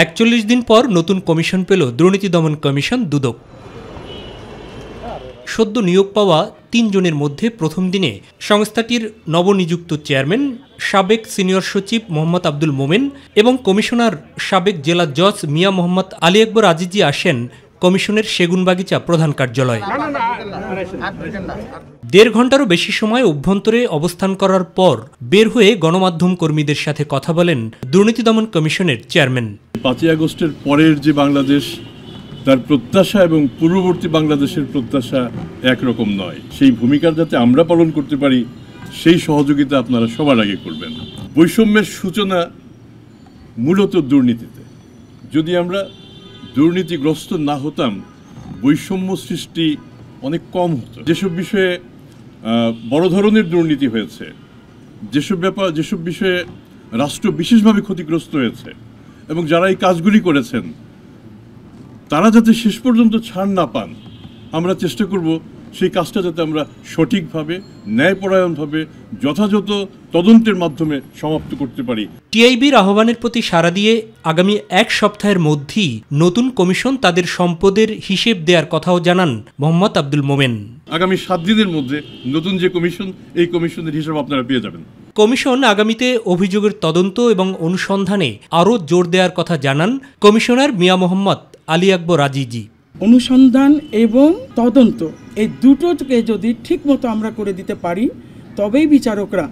41 দিন পর নতুন কমিশন পেল দুর্নীতি দমন কমিশন দুদক। সদ্য নিয়োগ পাওয়া 3 জনের মধ্যে প্রথম দিনে সংস্থাটির নবনিযুক্ত চেয়ারম্যান সাবেক সিনিয়র সচিব মোহাম্মদ আব্দুল মোমেন এবং কমিশনার সাবেক জেলা জজ মিয়া মোহাম্মদ আলী আকবর আজিজি আসেন কমিশনের সেগুনবাগিচা প্রধান কার্যালয়ে। 1.5 ঘন্টারও বেশি সময় অভ্যন্তরে অবস্থান করার পর বের হয়ে গণমাধ্যম কর্মীদের সাথে কথা বলেন দুর্নীতি দমন কমিশনের চেয়ারম্যান। 5 আগস্টের পরের যে বাংলাদেশ, তার প্রত্যাশা এবং পূর্ববর্তী বাংলাদেশের প্রত্যাশা একরকম নয়। সেই ভূমিকা যাতে আমরা পালন করতে পারি, সেই সহযোগিতা আপনারা সবার আগে করবেন। বৈষম্যের সূচনা মূলত দুর্নীতিতে। যদি আমরা দুর্নীতিগ্রস্ত না হতাম, বৈষম্য সৃষ্টি অনেক কম হতো। যেসব বিষয়ে বড় ধরনের দুর্নীতি হয়েছে, যেসব বিষয়ে রাষ্ট্র বিশেষভাবে ক্ষতিগ্রস্ত হয়েছে এবং যারা এই কাজগুলি করেছেন তারা যাতে শেষ পর্যন্ত ছাড় না পান, আমরা চেষ্টা করব সেই কাজটা যাতে আমরা সঠিকভাবে, ন্যায়পরায়ণভাবে, যথাযথ তদন্তের মাধ্যমে সমাপ্ত করতে পারি। টিআইবির আহ্বানের প্রতি সাড়া দিয়ে আগামী 1 সপ্তাহের মধ্যেই নতুন কমিশন তাদের সম্পদের হিসেব দেওয়ার কথাও জানান মোহাম্মদ আব্দুল মোমেন। আগামী 7 দিনের মধ্যে নতুন যে কমিশন, এই কমিশনের হিসাব আপনারা পেয়ে যাবেন। কমিশন আগামীতে অভিযোগের তদন্ত এবং অনুসন্ধানে আরও জোর দেওয়ার কথা জানান কমিশনার মিয়া মোহাম্মদ আলী আকবর আজিজি। অনুসন্ধান এবং তদন্ত এই দুটোকে যদি ঠিকমতো আমরা করে দিতে পারি, তবেই বিচারকরা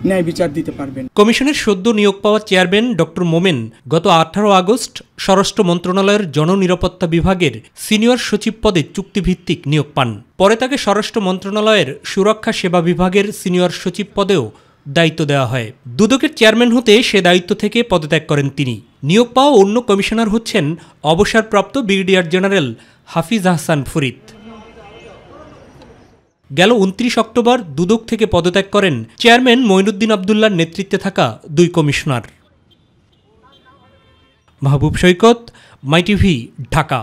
ন্যায় বিচার দিতে পারবেন। কমিশনের সদ্য নিয়োগ পাওয়া চেয়ারম্যান ডক্টর মোমেন গত 18 আগস্ট স্বরাষ্ট্র মন্ত্রণালয়ের জননিরাপত্তা বিভাগের সিনিয়র সচিব পদে চুক্তিভিত্তিক নিয়োগ পান। পরে তাকে স্বরাষ্ট্র মন্ত্রণালয়ের সুরক্ষা সেবা বিভাগের সিনিয়র সচিব পদেও দায়িত্ব দেওয়া হয়। দুদকের চেয়ারম্যান হতে সে দায়িত্ব থেকে পদত্যাগ করেন তিনি। নিয়োগ পাওয়া অন্য কমিশনার হচ্ছেন অবসরপ্রাপ্ত ব্রিগেডিয়ার জেনারেল হাফিজ আহসান ফরিদ। গেল 29 অক্টোবর দুদক থেকে পদত্যাগ করেন চেয়ারম্যান মঈনুদ্দিন আবদুল্লাহর নেতৃত্বে থাকা 2 কমিশনার। মাহবুব সৈকত, মাই টিভি, ঢাকা।